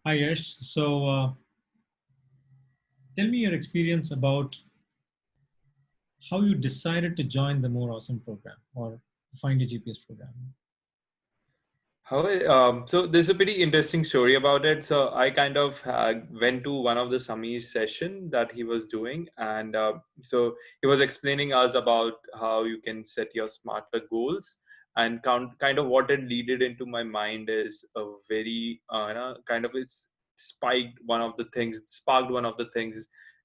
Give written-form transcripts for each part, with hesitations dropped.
Hi Yash. Tell me your experience about how you decided to join the More Awesome program or find a GPS program. So there's a pretty interesting story about it. So I kind of went to one of the Samir's session that he was doing, and so he was explaining us about how you can set your smarter goals. And kind of what it leaded into my mind is a very kind of it's sparked one of the things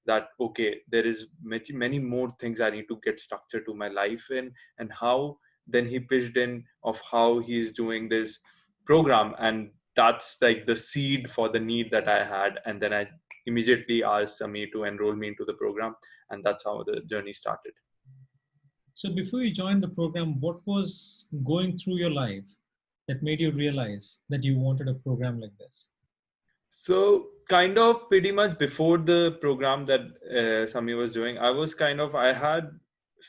that okay, there is many more things I need to get structure to my life in, and how then he pitched in of how he's doing this program, and that's like the seed for the need that I had. And then I immediately asked Sami to enroll me into the program, and that's how the journey started. So before you joined the program, what was going through your life that made you realize that you wanted a program like this? So kind of pretty much before the program that Sami was doing, I had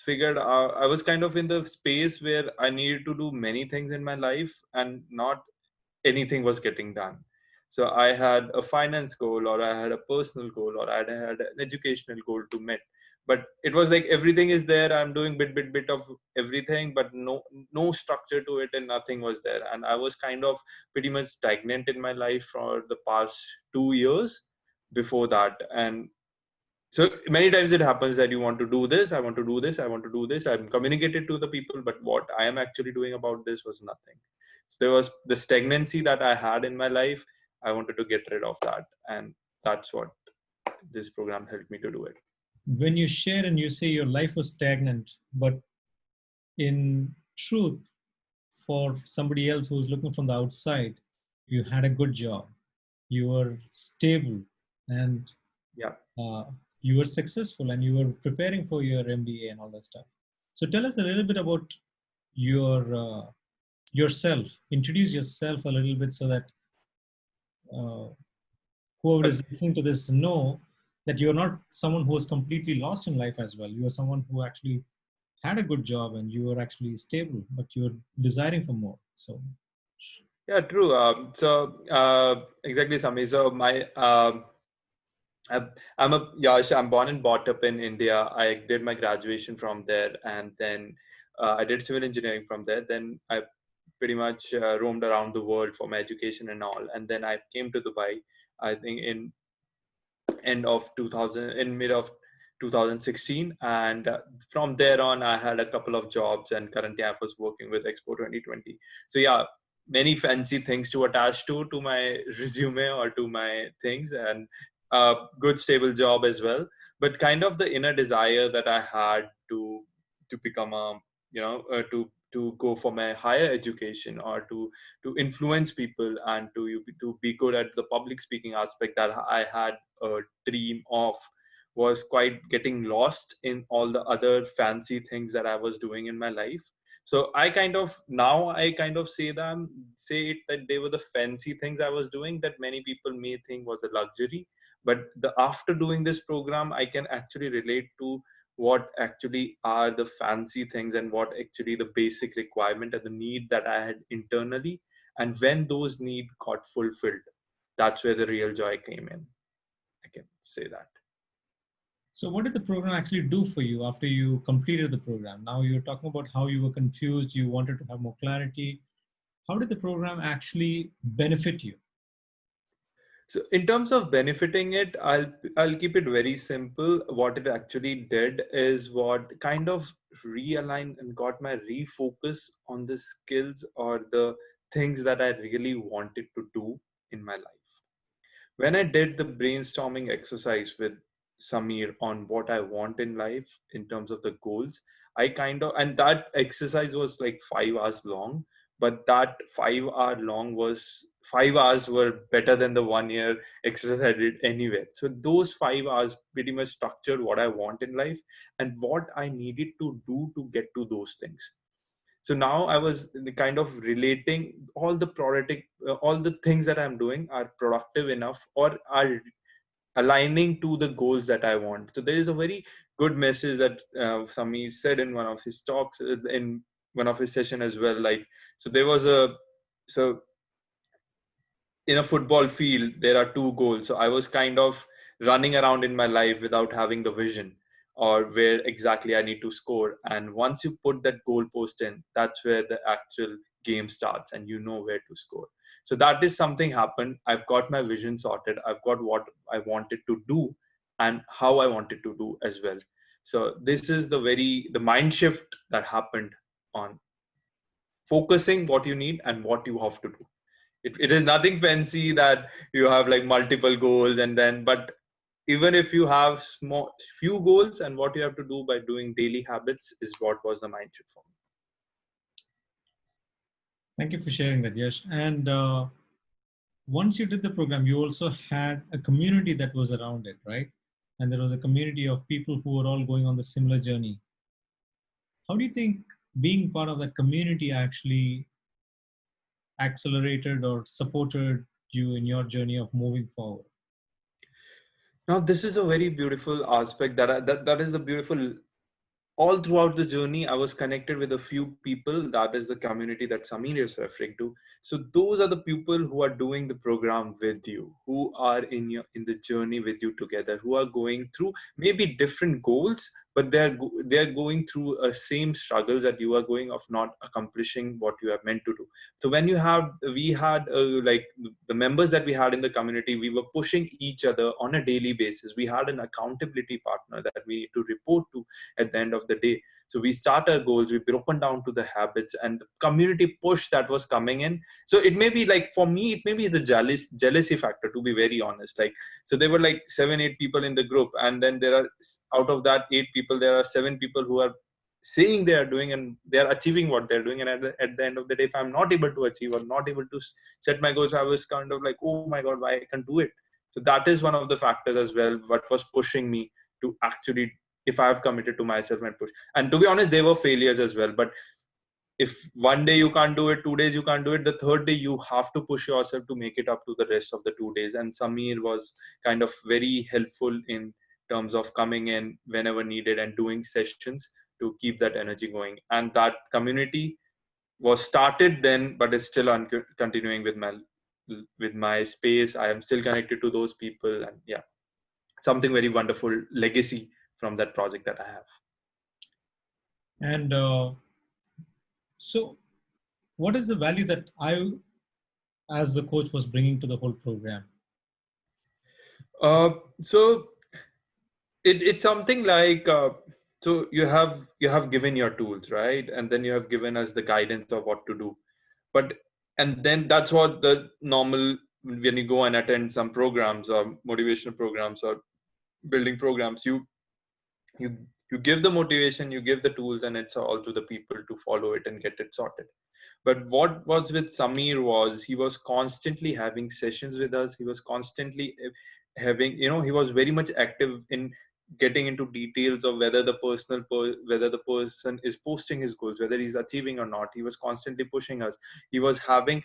figured out, I was kind of in the space where I needed to do many things in my life and not anything was getting done. So I had a finance goal, or I had a personal goal, or I had an educational goal to meet. But it was like everything is there. I'm doing bit of everything, but no structure to it, and nothing was there. And I was kind of pretty much stagnant in my life for the past 2 years before that. And so many times it happens that you want to do this, I want to do this, I want to do this. I'm communicated to the people, but what I am actually doing about this was nothing. So there was the stagnancy that I had in my life. I wanted to get rid of that. And that's what this program helped me to do it. When you share and you say your life was stagnant, but in truth, for somebody else who's looking from the outside, you had a good job, you were stable, and Yeah. you were successful, and you were preparing for your MBA and all that stuff. So tell us a little bit about your yourself. Introduce yourself a little bit so that uh, whoever is listening to this know that you're not someone who was completely lost in life as well. You are someone who actually had a good job and you were actually stable, but you're desiring for more. So Yeah, true. Exactly, Sami. So I'm a Yash. I'm born and brought up in India. I did my graduation from there, and then I did civil engineering from there. Then I pretty much roamed around the world for my education and all. And then I came to Dubai, I think in end of 2000, in mid of 2016. And from there on, I had a couple of jobs, and currently I was working with Expo 2020. So yeah, many fancy things to attach to my resume or to my things, and a good stable job as well. But kind of the inner desire that I had to become a, to go for my higher education, or to influence people, and to be good at the public speaking aspect that I had a dream of, was quite getting lost in all the other fancy things that I was doing in my life. So I kind of say it that they were the fancy things I was doing that many people may think was a luxury. But after doing this program, I can actually relate to what actually are the fancy things, and what actually the basic requirement and the need that I had internally. And when those need got fulfilled, that's where the real joy came in. I can say that. so what did the program actually do for you after you completed the program? Now you're talking about how you were confused, you wanted to have more clarity. How did the program actually benefit you? So in terms of benefiting it, I'll keep it very simple. What it actually did is what kind of realigned and got my refocus on the skills or the things that I really wanted to do in my life. When I did the brainstorming exercise with Samir on what I want in life in terms of the goals, and that exercise was like 5 hours long, but that 5 hour long was 5 hours were better than the 1 year exercise I did anyway. So those 5 hours pretty much structured what I want in life and what I needed to do to get to those things. So now I was kind of relating all the things that I'm doing are productive enough or are aligning to the goals that I want. So there is a very good message that Sami said in one of his talks, in one of his session as well. Like, so there was a, so in a football field, there are two goals. So I was kind of running around in my life without having the vision or where exactly I need to score. And once you put that goal post in, that's where the actual game starts and you know where to score. So that is something happened. I've got my vision sorted. I've got what I wanted to do and how I wanted to do as well. So this is the mind shift that happened on focusing what you need and what you have to do. It is nothing fancy that you have like multiple goals and then, but even if you have small few goals and what you have to do by doing daily habits is what was the mind shift for me. Thank you for sharing that, Yash. And once you did the program, you also had a community that was around it, right? And there was a community of people who were all going on the similar journey. How do you think being part of that community actually accelerated or supported you in your journey of moving forward? Now this is a very beautiful aspect that is the beautiful all throughout the journey. I was connected with a few people. That is the community that Samir is referring to. So those are the people who are doing the program with you, who are in the journey with you together, who are going through maybe different goals, but they're going through a same struggles that you are going of not accomplishing what you are meant to do. So when we had like the members that we had in the community, we were pushing each other on a daily basis. We had an accountability partner that we need to report to at the end of the day. So we start our goals, we broken down to the habits and the community push that was coming in. So it may be like, for me, it may be the jealousy factor, to be very honest. Like, so there were like 7, 8 people in the group, and then there are, out of that 8 people, there are 7 people who are saying they are doing and they are achieving what they're doing. And at the end of the day, if I'm not able to achieve or not able to set my goals, I was kind of like, oh my God, why I can't do it? So that is one of the factors as well, what was pushing me to actually, if I have committed to myself and push. And to be honest, they were failures as well. But if one day you can't do it, 2 days you can't do it, the third day you have to push yourself to make it up to the rest of the 2 days. And Samir was kind of very helpful in terms of coming in whenever needed and doing sessions to keep that energy going. And that community was started then, but is still continuing with my space. I am still connected to those people, and yeah, something very wonderful legacy from that project that I have. And so, what is the value that I, as the coach, was bringing to the whole program? So it's something like so you have given your tools, right, and then you have given us the guidance of what to do. But and then that's what the normal, when you go and attend some programs or motivational programs or building programs, you you give the motivation, you give the tools, and it's all to the people to follow it and get it sorted. But what was with Samir was he was constantly having sessions with us. He was constantly having, he was very much active in getting into details of whether the person is posting his goals, whether he's achieving or not. He was constantly pushing us. He was having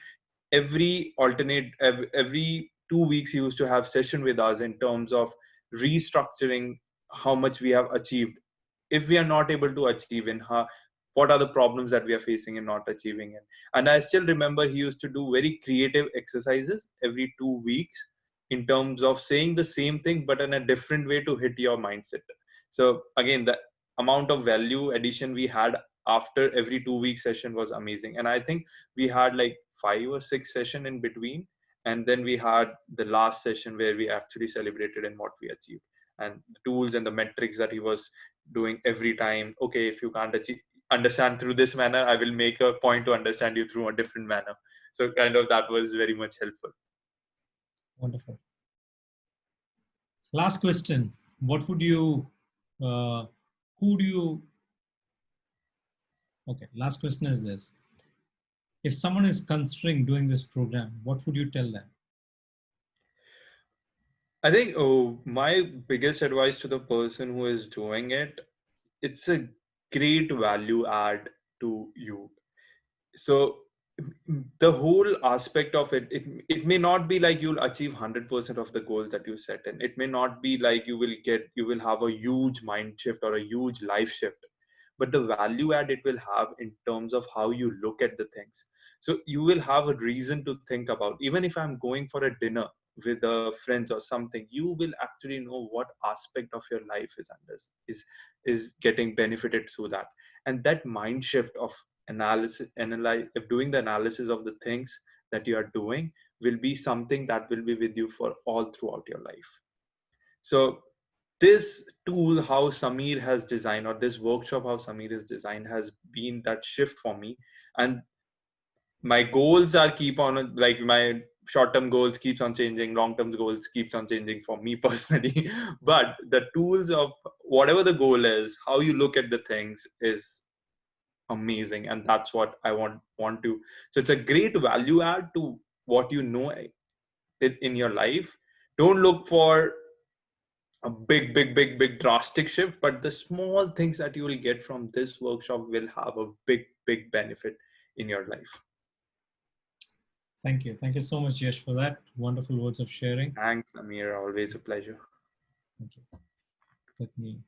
every 2 weeks he used to have session with us in terms of restructuring how much we have achieved, if we are not able to achieve, in how, what are the problems that we are facing in not achieving it. And I still remember he used to do very creative exercises every 2 weeks in terms of saying the same thing but in a different way to hit your mindset. So again, the amount of value addition we had after every 2 week session was amazing. And I think we had like 5 or 6 session in between, and then we had the last session where we actually celebrated in what we achieved and the tools and the metrics that he was doing every time. Okay, if you can't understand through this manner, I will make a point to understand you through a different manner. So kind of that was very much helpful. Wonderful. Last question. What would you, who do you, okay, last question is this. If someone is considering doing this program, what would you tell them? I think my biggest advice to the person who is doing it, it's a great value add to you. So the whole aspect of it may not be like you'll achieve 100% of the goals that you set in. It may not be like you will have a huge mind shift or a huge life shift, but the value add it will have in terms of how you look at the things. So you will have a reason to think about. Even if I'm going for a dinner with friends or something, you will actually know what aspect of your life is under is getting benefited through that. And that mind shift of analyze doing the analysis of the things that you are doing will be something that will be with you for all throughout your life. So this tool how Samir has designed, or this workshop how Samir has designed, has been that shift for me. And my goals are keep on, like my short term goals keeps on changing, long term goals keeps on changing for me personally. But the tools of whatever the goal is, how you look at the things is amazing, and that's what I want to. So it's a great value add to what you know in your life. Don't look for a big drastic shift, but the small things that you will get from this workshop will have a big benefit in your life. Thank you. Thank you so much, Yash, for that. Wonderful words of sharing. Thanks, Amir. Always a pleasure. Thank you. Let me